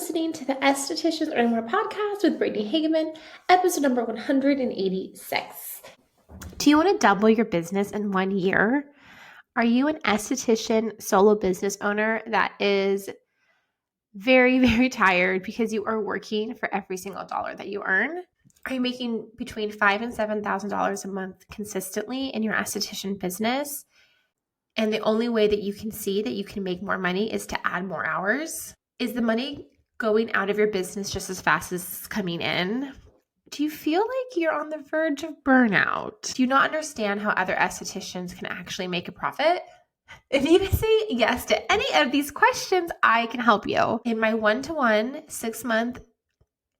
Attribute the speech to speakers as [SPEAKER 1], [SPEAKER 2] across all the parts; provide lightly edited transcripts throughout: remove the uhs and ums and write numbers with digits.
[SPEAKER 1] listening to the Estheticians Earn More podcast with Brittany Hageman, episode number 186. Do you want to double your business in 1 year? Are you an esthetician solo business owner that is very, very tired because you are working for every single dollar that you earn? Are you making between $5,000 and $7,000 a month consistently in your esthetician business? And the only way that you can see that you can make more money is to add more hours? Is the money going out of your business just as fast as it's coming in? Do you feel like you're on the verge of burnout? Do you not understand how other estheticians can actually make a profit? If you can say yes to any of these questions, I can help you. In my 1-to-1 6-month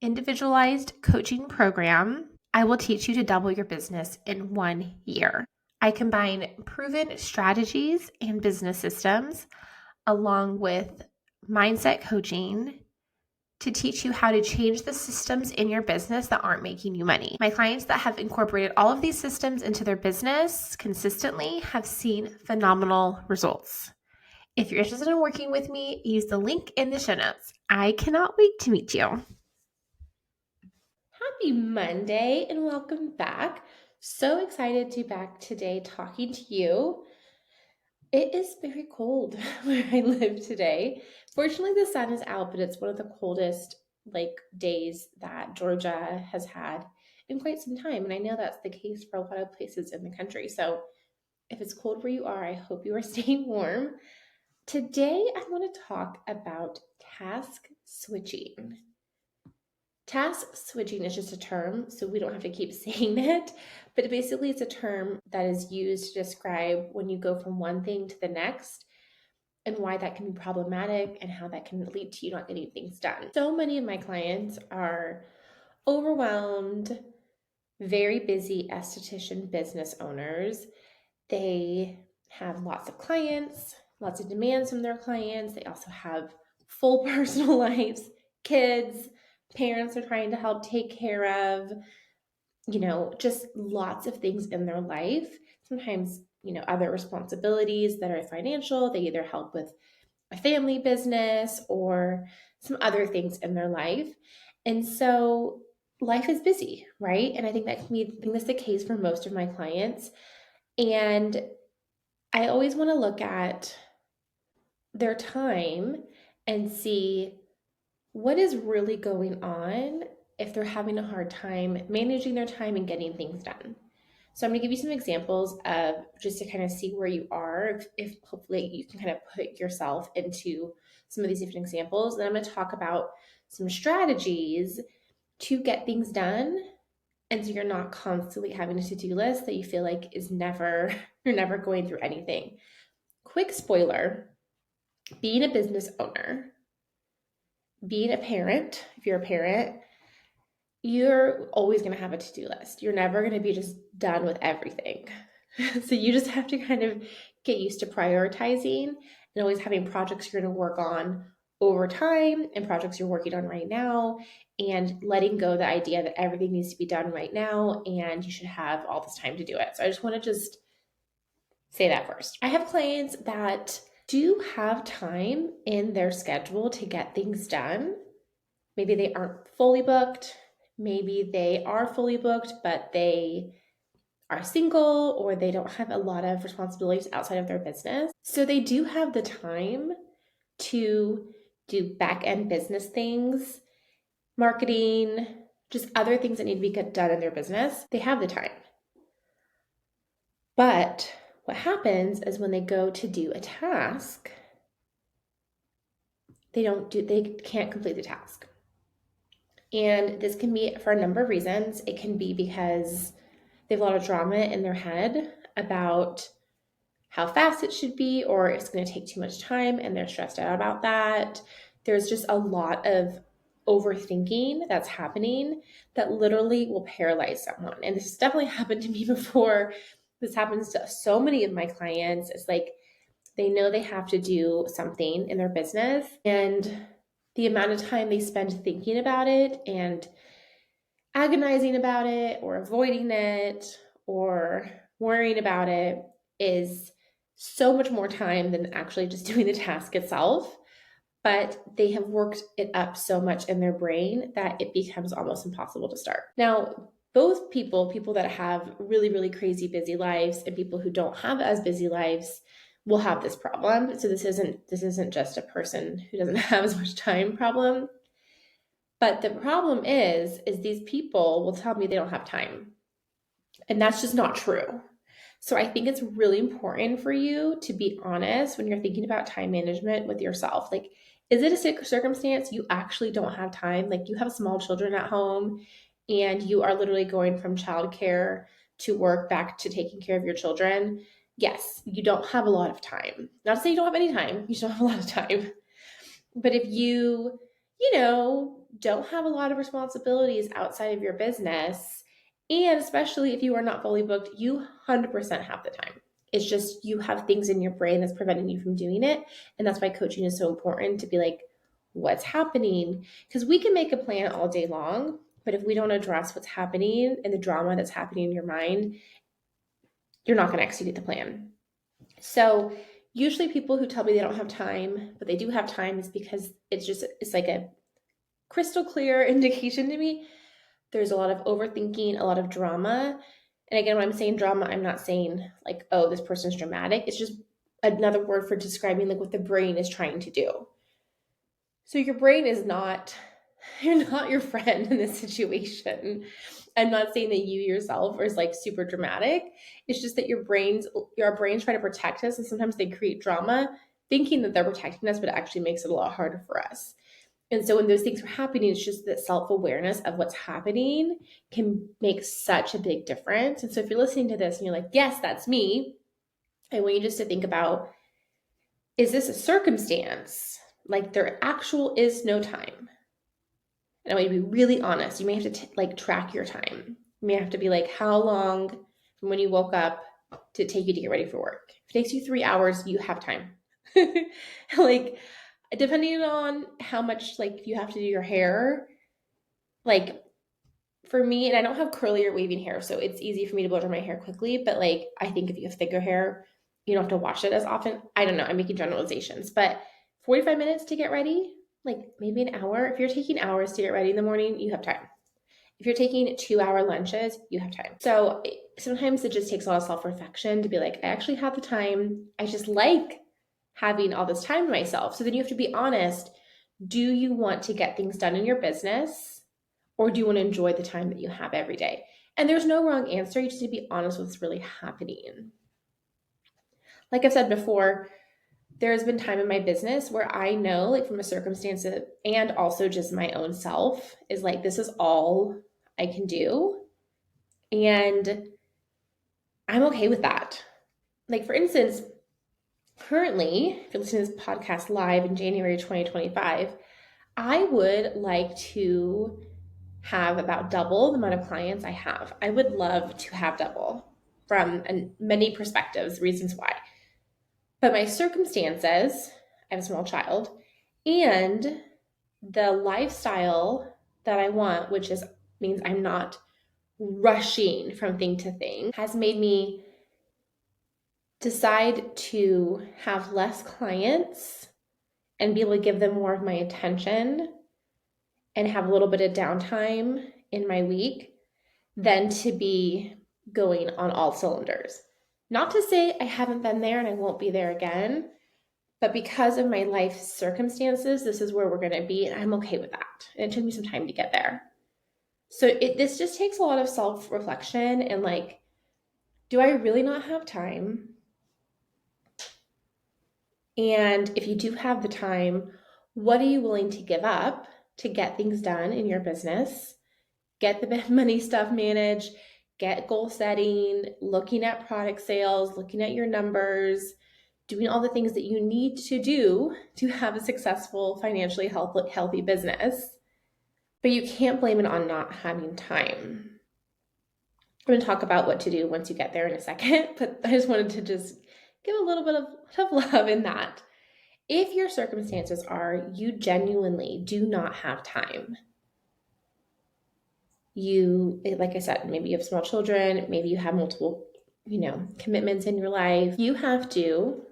[SPEAKER 1] individualized coaching program, I will teach you to double your business in 1 year. I combine proven strategies and business systems along with mindset coaching to teach you how to change the systems in your business that aren't making you money. My clients that have incorporated all of these systems into their business consistently have seen phenomenal results. If you're interested in working with me, use the link in the show notes. I cannot wait to meet you. Happy Monday and welcome back. So excited to be back today talking to you. It is very cold where I live today. Fortunately, the sun is out, but it's one of the coldest days that Georgia has had in quite some time. And I know that's the case for a lot of places in the country. So if it's cold where you are, I hope you are staying warm. Today, I want to talk about task switching. Task switching is just a term, so we don't have to keep saying it, but basically it's a term that is used to describe when you go from one thing to the next and why that can be problematic and how that can lead to you not getting things done. So many of my clients are overwhelmed, very busy esthetician business owners. They have lots of clients, lots of demands from their clients. They also have full personal lives, kids, parents are trying to help take care of, just lots of things in their life. Sometimes, other responsibilities that are financial. They either help with a family business or some other things in their life. And so life is busy, right? And I think that's the case for most of my clients. And I always want to look at their time and see what is really going on if they're having a hard time managing their time and getting things done. So I'm going to give you some examples of just to kind of see where you are, if hopefully you can kind of put yourself into some of these different examples. Then I'm going to talk about some strategies to get things done. And so you're not constantly having a to-do list that you feel like you're never going through anything. Quick spoiler, being a business owner, being a parent, if you're a parent, you're always going to have a to-do list. You're never going to be just done with everything. So you just have to kind of get used to prioritizing and always having projects you're going to work on over time and projects you're working on right now, and letting go the idea that everything needs to be done right now and you should have all this time to do it. So I just want to just say that first. I have clients that do have time in their schedule to get things done. Maybe they aren't fully booked. Maybe they are fully booked, but they are single or they don't have a lot of responsibilities outside of their business. So they do have the time to do back-end business things, marketing, just other things that need to be done in their business. They have the time. But what happens is when they go to do a task, they can't complete the task. And this can be for a number of reasons. It can be because they have a lot of drama in their head about how fast it should be, or it's going to take too much time and they're stressed out about that. There's just a lot of overthinking that's happening that literally will paralyze someone. And this has definitely happened to me before. This happens to so many of my clients. It's like they know they have to do something in their business, and the amount of time they spend thinking about it and agonizing about it or avoiding it or worrying about it is so much more time than actually just doing the task itself. but they have worked it up so much in their brain that it becomes almost impossible to start. Now, both people that have really, really crazy busy lives and people who don't have as busy lives will have this problem. So this isn't just a person who doesn't have as much time problem. But the problem is these people will tell me they don't have time. And that's just not true. So I think it's really important for you to be honest when you're thinking about time management with yourself. Like, is it a circumstance you actually don't have time? Like, you have small children at home and you are literally going from childcare to work back to taking care of your children. Yes, you don't have a lot of time. Not to say you don't have any time, you just don't have a lot of time. But if don't have a lot of responsibilities outside of your business, and especially if you are not fully booked, you 100% have the time. It's just you have things in your brain that's preventing you from doing it. And that's why coaching is so important to be like, what's happening? Because we can make a plan all day long, but if we don't address what's happening and the drama that's happening in your mind, you're not going to execute the plan. So usually people who tell me they don't have time, but they do have time is because it's like a crystal clear indication to me. There's a lot of overthinking, a lot of drama. And again, when I'm saying drama, I'm not saying like, oh, this person's dramatic. It's just another word for describing like what the brain is trying to do. So your brain is not, you're not your friend in this situation. I'm not saying that you yourself are like super dramatic. It's just that your brains try to protect us, and sometimes they create drama thinking that they're protecting us, but it actually makes it a lot harder for us. And so when those things are happening, it's just that self-awareness of what's happening can make such a big difference. And so if you're listening to this and you're like, yes, that's me, I want you just to think about, is this a circumstance? Like there actual is no time. And I want you to be really honest. You may have to track your time. You may have to be like, how long from when you woke up to take you to get ready for work? If it takes you 3 hours, you have time. Like, depending on how much, like, if you have to do your hair, like, for me, and I don't have curly or waving hair, so it's easy for me to blow dry my hair quickly, but, like, I think if you have thicker hair, you don't have to wash it as often. I don't know. I'm making generalizations, but 45 minutes to get ready, like, maybe an hour. If you're taking hours to get ready in the morning, you have time. If you're taking 2-hour lunches, you have time. So sometimes it just takes a lot of self-reflection to be like, I actually have the time. I just like having all this time to myself. So then you have to be honest. Do you want to get things done in your business, or do you want to enjoy the time that you have every day? And there's no wrong answer. You just need to be honest with what's really happening. Like I've said before, there's been time in my business where I know, like from a circumstance and also just my own self, is like, this is all I can do. And I'm okay with that. Like, for instance, currently, if you're listening to this podcast live in January 2025, I would like to have about double the amount of clients I have. I would love to have double from many perspectives, reasons why. But my circumstances, I have a small child, and the lifestyle that I want, which means I'm not rushing from thing to thing, has made me decide to have less clients and be able to give them more of my attention and have a little bit of downtime in my week than to be going on all cylinders. Not to say I haven't been there and I won't be there again, but because of my life circumstances, this is where we're going to be, and I'm okay with that. And it took me some time to get there. So this just takes a lot of self-reflection and like, do I really not have time? And if you do have the time, what are you willing to give up to get things done in your business? Get the money stuff managed, get goal setting, looking at product sales, looking at your numbers, doing all the things that you need to do to have a successful, financially healthy business. But you can't blame it on not having time. I'm going to talk about what to do once you get there in a second, but I just wanted to just give a little bit of love in that. If your circumstances are you genuinely do not have time, like I said, maybe you have small children, maybe you have multiple, commitments in your life, you have to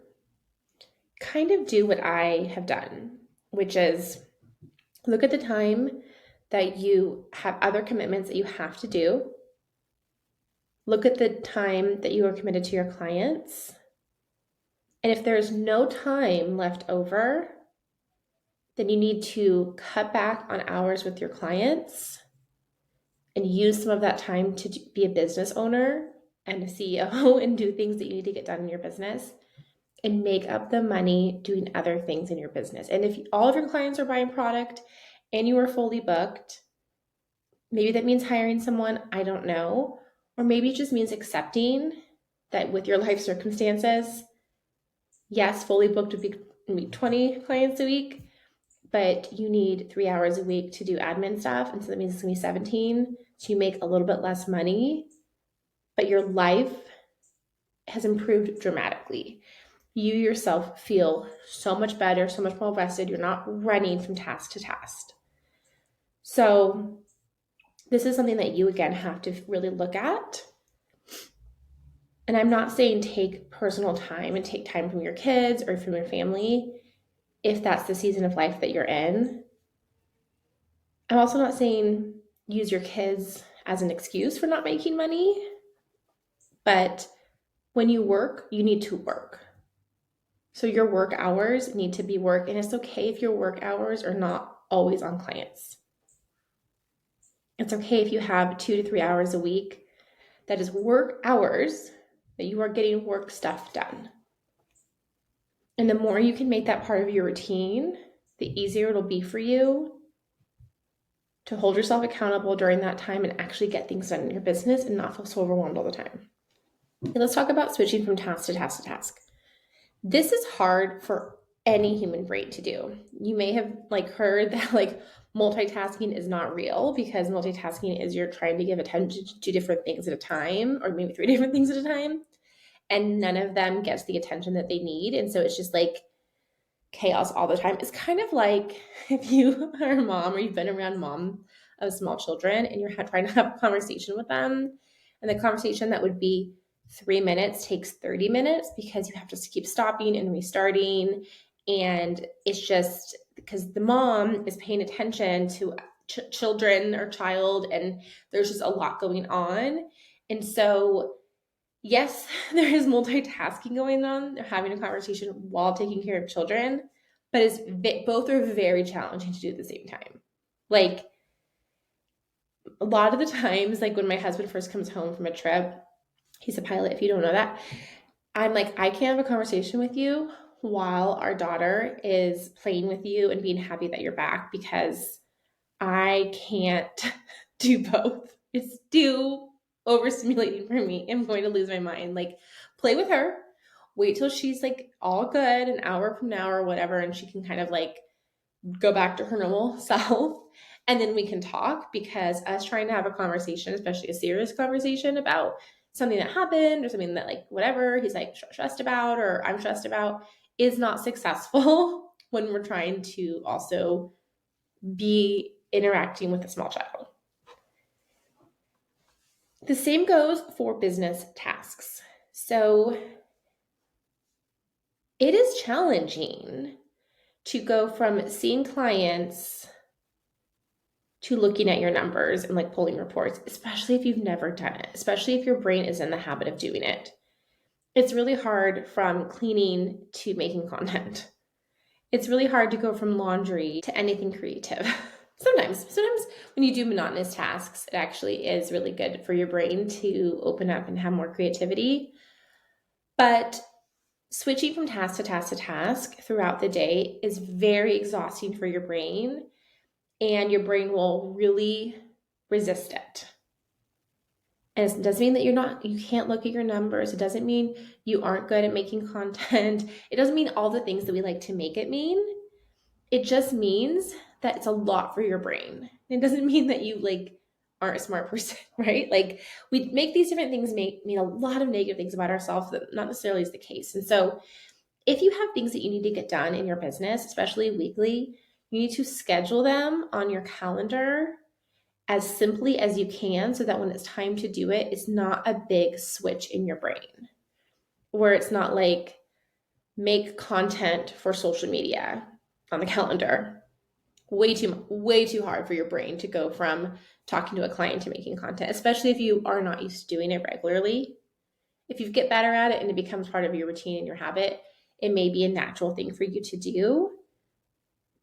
[SPEAKER 1] kind of do what I have done. which is look at the time that you have other commitments that you have to do. Look at the time that you are committed to your clients. And if there's no time left over, then you need to cut back on hours with your clients and use some of that time to be a business owner and a CEO and do things that you need to get done in your business and make up the money doing other things in your business. And if all of your clients are buying product and you are fully booked, maybe that means hiring someone, I don't know. Or maybe it just means accepting that with your life circumstances, yes, fully booked would be maybe 20 clients a week, but you need 3 hours a week to do admin stuff. And so that means it's gonna be 17. So you make a little bit less money, but your life has improved dramatically. You yourself feel so much better, so much more rested. You're not running from task to task. So this is something that you, again, have to really look at. And I'm not saying take personal time and take time from your kids or from your family if that's the season of life that you're in. I'm also not saying use your kids as an excuse for not making money, but when you work, you need to work. So your work hours need to be work, and it's okay if your work hours are not always on clients. It's okay if you have 2 to 3 hours a week that is work hours that you are getting work stuff done. And the more you can make that part of your routine, the easier it'll be for you to hold yourself accountable during that time and actually get things done in your business and not feel so overwhelmed all the time. And let's talk about switching from task to task to task. This is hard for any human brain to do. You may have heard that multitasking is not real, because multitasking is you're trying to give attention to 2 different things at a time, or maybe 3 different things at a time, and none of them gets the attention that they need. And so it's just chaos all the time. It's kind of like if you are a mom or you've been around mom of small children and you're trying to have a conversation with them, and the conversation that would be 3 minutes takes 30 minutes because you have to keep stopping and restarting. And it's just because the mom is paying attention to children or child, and there's just a lot going on. And so, yes, there is multitasking going on. They're having a conversation while taking care of children, but both are very challenging to do at the same time. A lot of the times, when my husband first comes home from a trip, he's a pilot, if you don't know that, I'm I can't have a conversation with you while our daughter is playing with you and being happy that you're back, because I can't do both. It's too overstimulating for me. I'm going to lose my mind. Play with her, wait till she's all good, an hour from now or whatever, and she can kind of go back to her normal self. And then we can talk, because us trying to have a conversation, especially a serious conversation about something that happened or something that whatever he's stressed about or I'm stressed about, is not successful when we're trying to also be interacting with a small child. The same goes for business tasks. So it is challenging to go from seeing clients to looking at your numbers and pulling reports, especially if you've never done it, especially if your brain is in the habit of doing it. It's really hard from cleaning to making content. It's really hard to go from laundry to anything creative. Sometimes when you do monotonous tasks, it actually is really good for your brain to open up and have more creativity. But switching from task to task to task throughout the day is very exhausting for your brain, and your brain will really resist it. And it doesn't mean that you can't look at your numbers. It doesn't mean you aren't good at making content. It doesn't mean all the things that we like to make it mean. It just means that it's a lot for your brain. It doesn't mean that you aren't a smart person, right? We make these different things mean a lot of negative things about ourselves that not necessarily is the case. And so if you have things that you need to get done in your business, especially weekly, you need to schedule them on your calendar as simply as you can, so that when it's time to do it, it's not a big switch in your brain, where it's not make content for social media. on the calendar. Way too hard for your brain to go from talking to a client to making content, especially if you are not used to doing it regularly. If you get better at it and it becomes part of your routine and your habit, it may be a natural thing for you to do.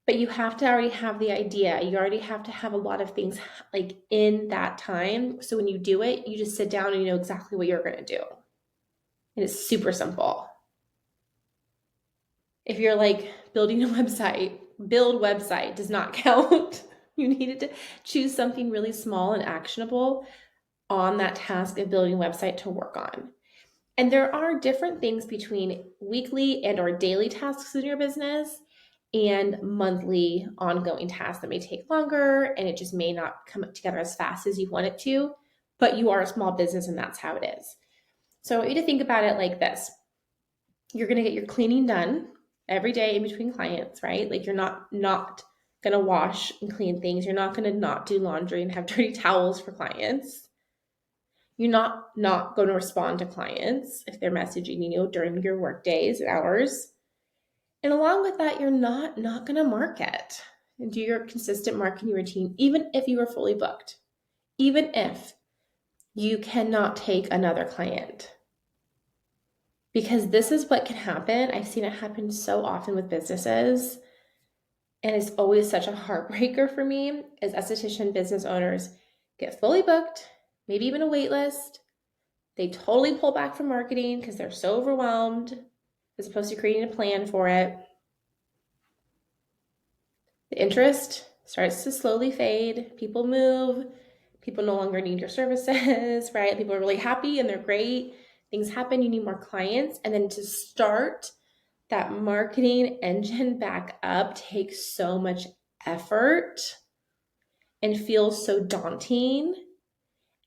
[SPEAKER 1] But you have to already have the idea. You already have to have a lot of things like in that time. So when you do it, you just sit down and you know exactly what you're going to do. And it's super simple. If you're like building a website, build website does not count. You needed to choose something really small and actionable on that task of building a website to work on. And there are different things between weekly and or daily tasks in your business and monthly ongoing tasks that may take longer and it just may not come together as fast as you want it to, but you are a small business and that's how it is. So I want you to think about it like this. You're going to get your cleaning done every day in between clients, right? Like you're not going to wash and clean things. You're not going to not do laundry and have dirty towels for clients. You're not going to respond to clients if they're messaging you during your work days and hours. And along with that, you're not going to market and do your consistent marketing routine, even if you are fully booked, even if you cannot take another client. Because this is what can happen. I've seen it happen so often with businesses. And it's always such a heartbreaker for me as esthetician business owners get fully booked, maybe even a wait list. They totally pull back from marketing because they're so overwhelmed as opposed to creating a plan for it. The interest starts to slowly fade. People move. People no longer need your services, right? People are really happy and they're great. Things happen. You need more clients. And then to start that marketing engine back up takes so much effort and feels so daunting.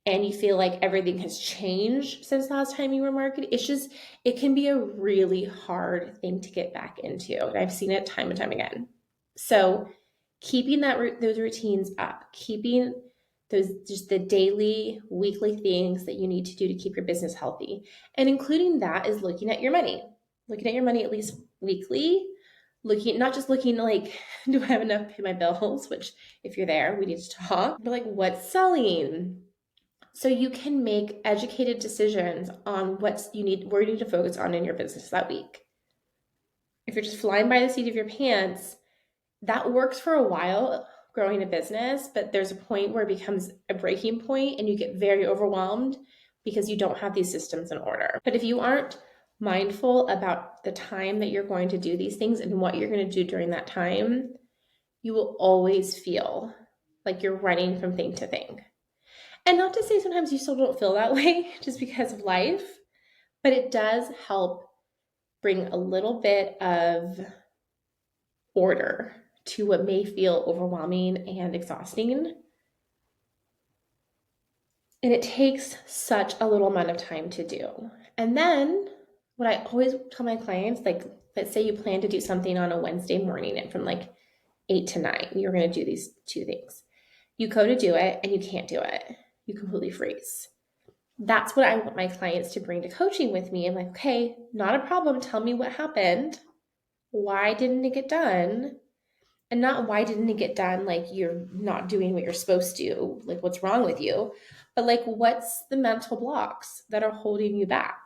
[SPEAKER 1] And you feel like everything has changed since last time you were marketing. It can be a really hard thing to get back into. And I've seen it time and time again. So keeping those routines up, keeping those just the daily, weekly things that you need to do to keep your business healthy. And including that is looking at your money at least weekly, not just looking like, do I have enough to pay my bills? Which if you're there, we need to talk, but like what's selling? So you can make educated decisions on where you need to focus on in your business that week. If you're just flying by the seat of your pants, that works for a while growing a business, but there's a point where it becomes a breaking point and you get very overwhelmed because you don't have these systems in order. But if you aren't mindful about the time that you're going to do these things and what you're going to do during that time, you will always feel like you're running from thing to thing. And not to say sometimes you still don't feel that way just because of life, but it does help bring a little bit of order to what may feel overwhelming and exhausting. And it takes such a little amount of time to do. And then what I always tell my clients, like, let's say you plan to do something on a Wednesday morning and from like 8 to 9, you're going to do these two things. You go to do it and you can't do it. You completely freeze. That's what I want my clients to bring to coaching with me. I'm like, okay, not a problem. Tell me what happened. Why didn't it get done? And not why didn't it get done like you're not doing what you're supposed to, like what's wrong with you, but like what's the mental blocks that are holding you back?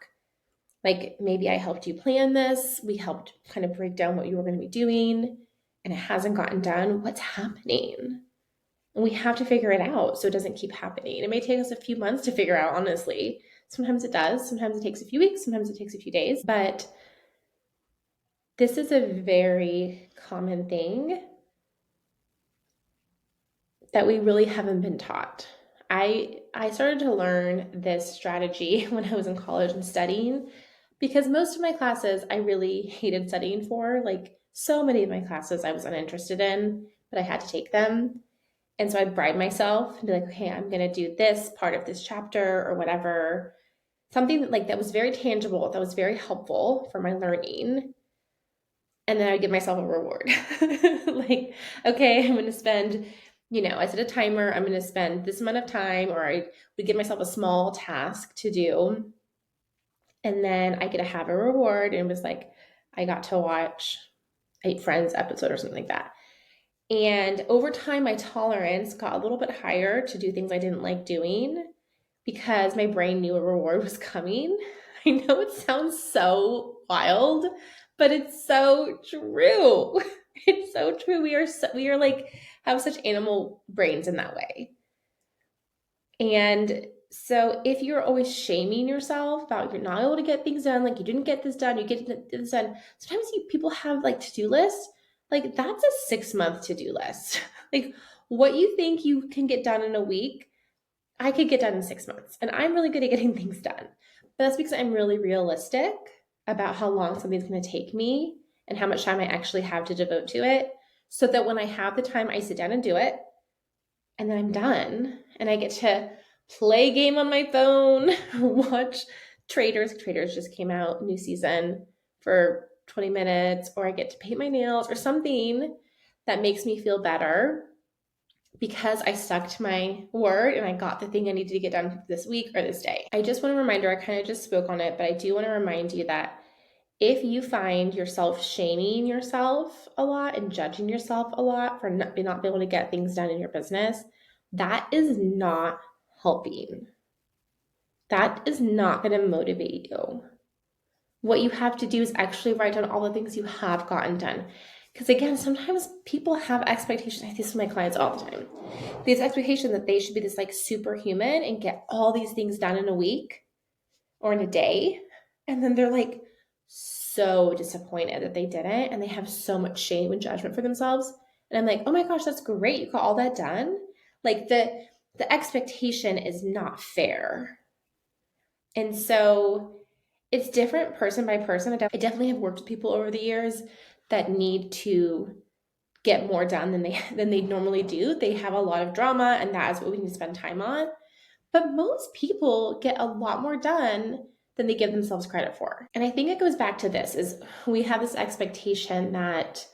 [SPEAKER 1] Like maybe I helped you plan this. We helped kind of break down what you were going to be doing and it hasn't gotten done. What's happening? And we have to figure it out so it doesn't keep happening. It may take us a few months to figure out, honestly. Sometimes it does. Sometimes it takes a few weeks. Sometimes it takes a few days. But this is a very common thing that we really haven't been taught. I started to learn this strategy when I was in college and studying because most of my classes I really hated studying for. Like so many of my classes I was uninterested in, but I had to take them. And so I'd bribe myself and be like, okay, I'm going to do this part of this chapter or whatever. Something like that was very tangible, that was very helpful for my learning. And then I'd give myself a reward. Like, okay, I'm going to spend, I set a timer, I'm going to spend this amount of time, or I would give myself a small task to do. And then I get to have a reward. And it was like, I got to watch Friends episode or something like that. And over time, my tolerance got a little bit higher to do things I didn't like doing because my brain knew a reward was coming. I know it sounds so wild, but it's so true. It's so true. We are like have such animal brains in that way. And so if you're always shaming yourself about you're not able to get things done, like you didn't get this done, you get this done. Sometimes people have like to-do lists. Like that's a 6 month to-do list. Like what you think you can get done in a week, I could get done in 6 months. And I'm really good at getting things done. But that's because I'm really realistic about how long something's going to take me and how much time I actually have to devote to it. So that when I have the time, I sit down and do it. And then I'm done. And I get to play a game on my phone, watch Traders. Traders just came out, new season for 20 minutes, or I get to paint my nails or something that makes me feel better because I stuck to my word and I got the thing I needed to get done this week or this day. I just want a reminder, I kind of just spoke on it, but I do want to remind you that if you find yourself shaming yourself a lot and judging yourself a lot for not being able to get things done in your business, that is not helping. That is not going to motivate you. What you have to do is actually write down all the things you have gotten done. Because again, sometimes people have expectations. I see this with my clients all the time. These expectations that they should be this like superhuman and get all these things done in a week or in a day. And then they're like so disappointed that they didn't. And they have so much shame and judgment for themselves. And I'm like, oh my gosh, that's great. You got all that done. Like the expectation is not fair. And so it's different person by person. I definitely have worked with people over the years that need to get more done than they normally do. They have a lot of drama, and that is what we need to spend time on. But most people get a lot more done than they give themselves credit for. And I think it goes back to this is we have this expectation that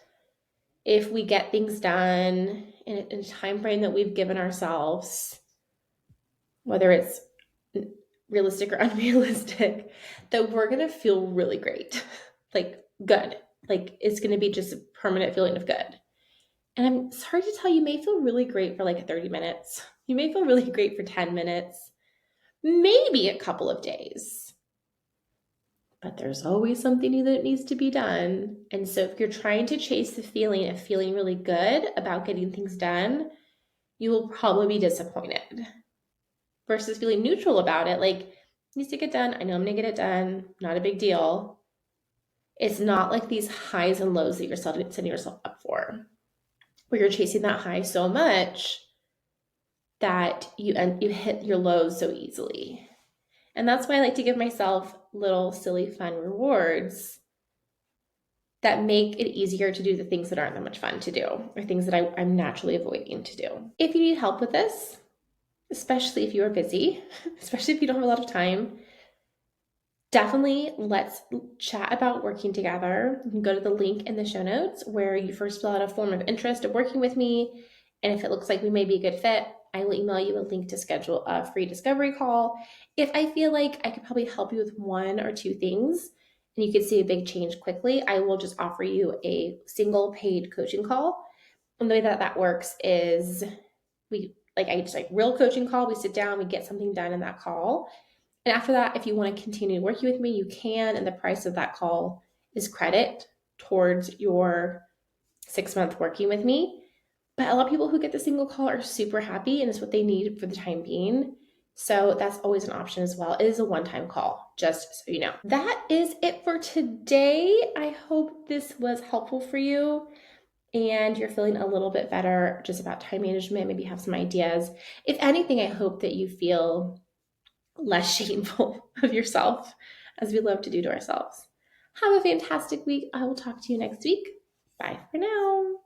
[SPEAKER 1] if we get things done in a time frame that we've given ourselves, whether it's realistic or unrealistic, that we're going to feel really great, like good. Like it's going to be just a permanent feeling of good. And I'm sorry to tell you, you may feel really great for like 30 minutes. You may feel really great for 10 minutes, maybe a couple of days. But there's always something that needs to be done. And so if you're trying to chase the feeling of feeling really good about getting things done, you will probably be disappointed. Versus feeling neutral about it, like, needs to get done. I know I'm going to get it done. Not a big deal. It's not like these highs and lows that you're setting yourself up for, where you're chasing that high so much that you hit your lows so easily. And that's why I like to give myself little silly fun rewards that make it easier to do the things that aren't that much fun to do or things that I'm naturally avoiding to do. If you need help with this, especially if you are busy, especially if you don't have a lot of time, definitely let's chat about working together. You can go to the link in the show notes where you first fill out a form of interest of working with me. And if it looks like we may be a good fit, I will email you a link to schedule a free discovery call. If I feel like I could probably help you with one or two things and you could see a big change quickly, I will just offer you a single paid coaching call. And the way that works is I just real coaching call. We sit down, we get something done in that call. And after that, if you want to continue working with me, you can. And the price of that call is credit towards your 6-month working with me. But a lot of people who get the single call are super happy and it's what they need for the time being. So that's always an option as well. It is a one-time call, just so you know. That is it for today. I hope this was helpful for you and you're feeling a little bit better just about time management, maybe have some ideas. If anything, I hope that you feel less shameful of yourself, as we love to do to ourselves. Have a fantastic week. I will talk to you next week. Bye for now.